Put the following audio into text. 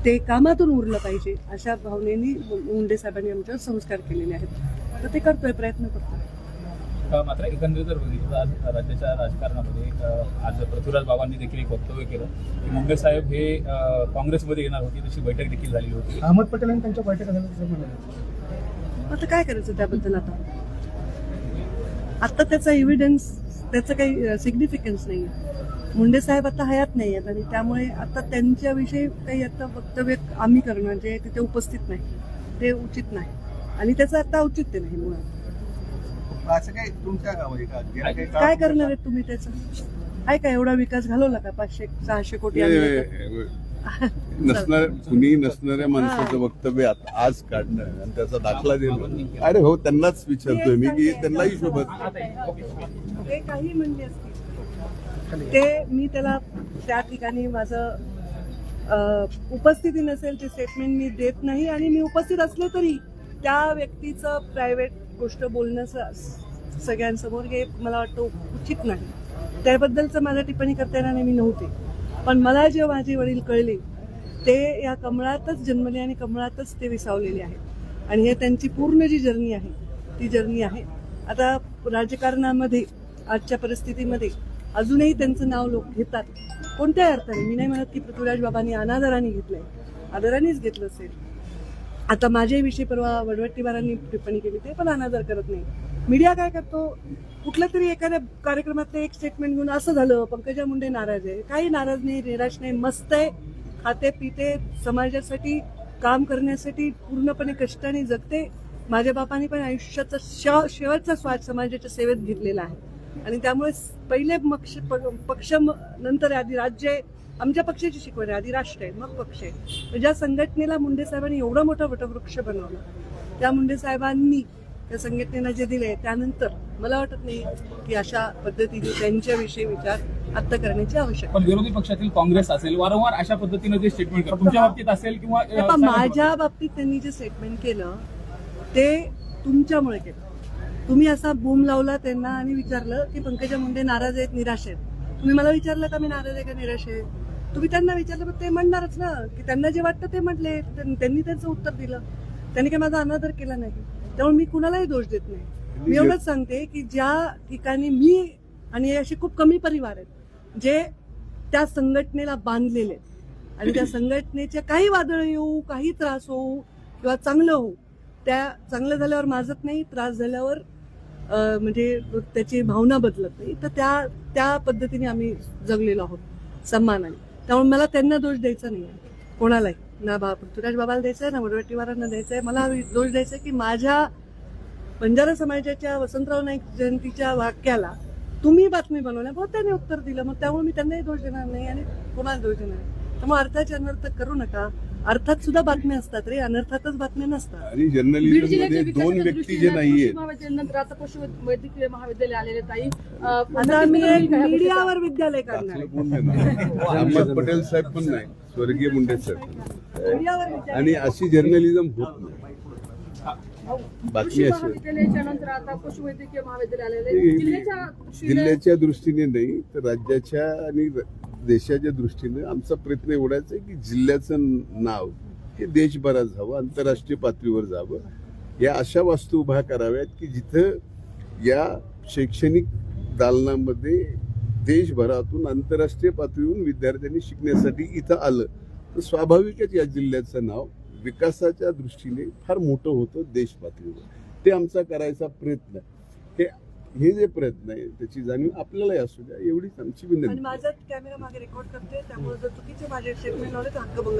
ते कामातून उरलं पाहिजे अशा भावनेनी मुंडे साहेबांनी आमच्यावर संस्कार केलेले आहेत. तर ते करतोय, प्रयत्न करतोय. मात्र एकंदरीत जर बघितलं आज राज्याच्या राजकारणामध्ये आज पृथ्वीराज बाबांनी देखील एक वक्तव्य केलं की मुंडे साहेब हे काँग्रेसमध्ये येणार होती, तशी बैठक देखील झालेली होती. अहमद पटेल यांनी त्यांच्या बैठका झाल्या. आता काय करायचं त्याबद्दल? आता त्याचा एव्हिडन्स, त्याचं काही सिग्निफिकन्स नाही. मुंडे साहेब आता हयात नाही आहेत आणि त्यामुळे आता त्यांच्याविषयी काही आता वक्तव्य आम्ही करणं जे तिथे उपस्थित नाही ते उचित नाही आणि त्याचं आता औचित्य नाही. मुळात असं काही तुमच्या काय करणार आहेत तुम्ही? त्याचा आहे का एवढा विकास घालवला का? 500-600 कोटी कुणी नसणाऱ्या माणसाचं वक्तव्य आज काढणं आणि त्याचा दाखला देणं, अरे हो, त्यांनाच विचारतोय मी की त्यांनाही शोभत ते काही म्हणले असतील ते मी त्याला त्या ठिकाणी माझं उपस्थिती नसेल ते स्टेटमेंट मी देत नाही आणि मी उपस्थित असले तरी त्या व्यक्तीचं प्रायव्हेट गोष्ट बोलणं सगळ्यांसमोर हे मला वाटतं उचित नाही. त्याबद्दलचं माझ्या टिप्पणी करता येणार नाही, मी नव्हते. पण मला जे माझे वडील कळले ते या कमळातच जन्मले आणि कमळातच ते विसावलेले आहेत आणि हे त्यांची पूर्ण जी जर्नी आहे ती जर्नी आहे. आता राजकारणामध्ये आजच्या परिस्थितीमध्ये अजूनही त्यांचं नाव लोक घेतात. कोणत्याही अर्थाने मी नाही म्हणत की पृथ्वीराज बाबांनी अनादराने घेतलंय, आदरानेच घेतलं असेल. आता माझ्याविषयी परवा वडवट्टीवारांनी टिप्पणी केली, ते पण अनादर करत नाही. मीडिया काय करतो, कुठल्या तरी एखाद्या कार्यक्रमातलं एक स्टेटमेंट घेऊन असं झालं पंकजा मुंडे नाराज आहे. काही नाराज नाही, निराश नाही, मस्त आहे, खाते पिते, समाजासाठी काम करण्यासाठी पूर्णपणे कष्टाने जगते. माझ्या बापांनी पण आयुष्याचा शेवटचा श्वास समाजाच्या सेवेत घेतलेला आहे आणि त्यामुळे पहिले पक्ष नंतर आधी राज्य आहे. आमच्या पक्षाची शिकवण आहे, आधी राष्ट्र आहे मग पक्ष आहे. ज्या संघटनेला मुंडे साहेबांनी एवढा मोठा वटवृक्ष बनवला, त्या मुंडे साहेबांनी त्या संघटनेला जे दिले त्यानंतर मला वाटत नाही की अशा पद्धतीने त्यांच्याविषयी विचार आता करण्याची आवश्यकता. पण विरोधी पक्षातील काँग्रेस असेल वारंवार अशा पद्धतीने जे स्टेटमेंट करतात, तुमच्या बाबतीत असेल किंवा माझ्या बाबतीत त्यांनी जे स्टेटमेंट केलं ते तुमच्यामुळे केलं. तुम्ही असा बूम लावला त्यांना आणि विचारलं की पंकजा मुंडे नाराज आहेत, निराश आहेत. तुम्ही मला विचारलं का मी नाराज आहे का निराश आहे? तुम्ही त्यांना विचारलं पण ते म्हणणारच ना की त्यांना जे वाटतं ते म्हटले. त्यांनी त्यांचं उत्तर दिलं, त्यांनी काही माझा अनादर केला नाही. त्यामुळे मी कुणालाही दोष देत नाही. मी एवढंच सांगते की ज्या ठिकाणी मी आणि असे खूप कमी परिवार आहेत जे त्या संघटनेला बांधलेले आहेत आणि त्या संघटनेच्या काही वादळ येऊ, काही त्रास होऊ किंवा चांगलं होऊ, त्या चांगलं झाल्यावर माजत नाही, त्रास झाल्यावर म्हणजे त्याची भावना बदलत नाही. तर त्या पद्धतीने आम्ही जगलेलो आहोत सन्मानाने. त्यामुळे मला त्यांना दोष द्यायचा नाही आहे, कोणालाही, ना पृथ्वीराज बाबाला द्यायचा आहे ना वडवट्टीवारांना द्यायचा आहे. मला दोष द्यायचा आहे की माझ्या बंजारा समाजाच्या वसंतराव नाईक जयंतीच्या वाक्याला तुम्ही बातमी बनवल्या, बहुत त्याने उत्तर दिलं. मग त्यामुळे मी त्यांनाही दोष देणार नाही आणि कोणाला दोष देणार नाही. त्यामुळे अर्थाचे अनर्थ करू नका. अर्थात सुद्धा बातम्या असतात रे, अनर्थातच बातम्या नसतात. आणि जर्नलिझम मध्ये दोन व्यक्ती जे नाहीयेत, नंतर आता पशुवैद्यकीय महाविद्यालय आलेले ताई, आता आम्ही एक मीडियावर विद्यालय काढणार आहे. अहमद पटेल साहेब पण नाही, स्वर्गीय मुंडे साहेब. आणि अशी जर्नलिझम होत नाही. बातमी अशी महाविद्यालयाच्या नंतर आता पशुवैद्यकीय महाविद्यालय आलेले. जिल्ह्याच्या दृष्टीने नाही तर राज्याच्या आणि देशाच्या दृष्टीने आमचा प्रयत्न एवढाच आहे की जिल्ह्याचं नाव हे देशभरात जावं, आंतरराष्ट्रीय पातळीवर जावं. या अशा वास्तू उभा कराव्यात की जिथं या शैक्षणिक दालनामध्ये देशभरातून आंतरराष्ट्रीय पातळीवरून विद्यार्थ्यांनी शिकण्यासाठी इथं आलं तर स्वाभाविकच या जिल्ह्याचं नाव विकासाच्या दृष्टीने फार मोठं होतं देश पातळीवर. ते आमचा करायचा प्रयत्न. हे जे प्रयत्न आहे त्याची जाणीव आपल्यालाही असू द्या एवढीच आमची विनंती. आणि माझा कॅमेरा मागे रेकॉर्ड करते, त्यामुळे जर चुकीचे माझे स्टेटमेंट लावले तर हक्कभंग.